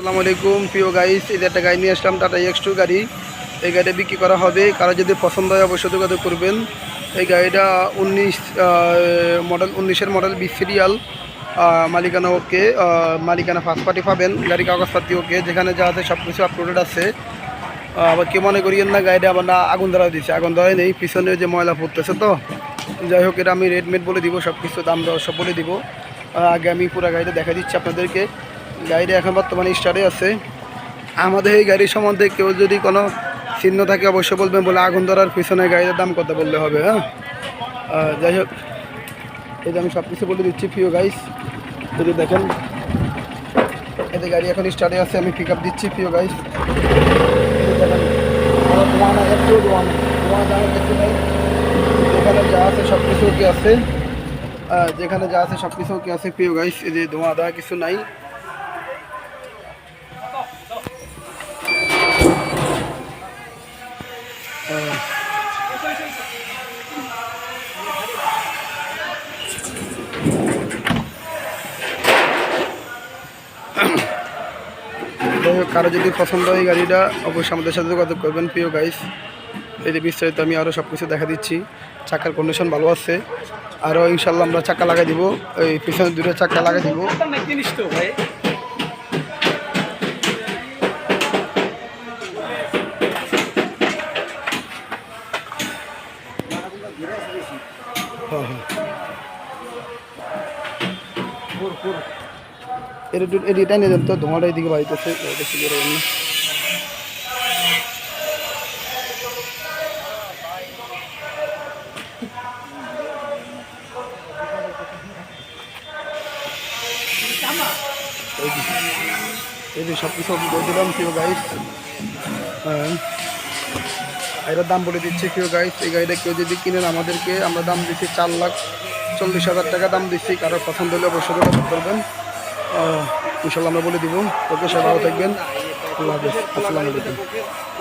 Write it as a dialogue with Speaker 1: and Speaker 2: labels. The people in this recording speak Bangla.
Speaker 1: আসসালামু আলাইকুম প্রিয় গাইস, এই যে একটা গাড়ি নিয়ে আসলাম, টাটা X2 গাড়ি। এই গাড়িটা বিক্রি করা হবে, কারো যদি পছন্দ হয় অবশ্যই যোগাযোগ করবেন। এই গাড়িটা 19-এর মডেল 20 সিরিয়াল। মালিকানা ওকে, মালিকানা ফার্স্ট পার্টি পাবেন, গাড়ি কাগজপাতি ওকে, যেখানে যা আছে সব কিছু আপলোডেড আছে। আবার কেউ মনে করিয়েন না গাড়িটা আবার না আগুন ধরা দিচ্ছে, আগুন ধরাই নেই, পিছনে যে ময়লা পড়তেছে। তো যাই হোক, এটা আমি রেডমেড বলে দিব, সব কিছু দাম দেওয়া সব বলে দিব। আগে আমি পুরো গাড়িটা দেখা দিচ্ছি আপনাদেরকে। গাড়িটা এখন বর্তমানে স্টার্টে আছে। আমাদের এই গাড়ি সম্বন্ধে কেউ যদি কোনো চিহ্ন থাকে অবশ্যই বলবেন, বলে আগুন ধরার পিছনে গাড়ির দাম কত বললে হবে। হ্যাঁ, যাই হোক, এই যে আমি সব কিছু বলে দিচ্ছি প্রিয় গাইস। যদি দেখেন, এতে গাড়ি এখন স্টার্টে আছে, আমি পিক আপ দিচ্ছি প্রিয় গাইস। যেখানে যা আছে সব কিছু কি আছে, যেখানে যা আছে সব কিছু কি আছে প্রিয় গাইস। এই যে ধোঁয়া দেওয়া কিছু নাই। কারো যদি পছন্দ হয় গাড়িটা অবশ্যই আমাদের সাথে যোগাযোগ করবেন প্রিয় গাইস। এই যে বিস্তারিত আমি আরও সব কিছু দেখা দিচ্ছি। চাকার কন্ডিশন ভালো আছে, আরও ইনশাল্লাহ আমরা চাকা লাগাই দিব, এই পিছনে দুটো চাকা লাগাই দিব। এটাই নিয়ে যান তো, ধোঁয়াটা এদিকে বাড়িতেছে। এই যে সব কিছু বলে দিলাম প্রিয় গাইস। হ্যাঁ, এটার দাম বলে দিচ্ছি প্রিয় গাইস। এই গাড়িটা কেউ যদি কিনেন আমাদেরকে, আমরা দাম দিচ্ছি 4,40,000 টাকা দাম দিচ্ছি। কারো পছন্দ হলে অবশ্যই যোগাযোগ করবেন, ইনশাল্লাহ আমরা বলে দিব। ওকে, সবাই ভালো থাকবেন। আল্লাহ হাফেজ, আসসালামু আলাইকুম।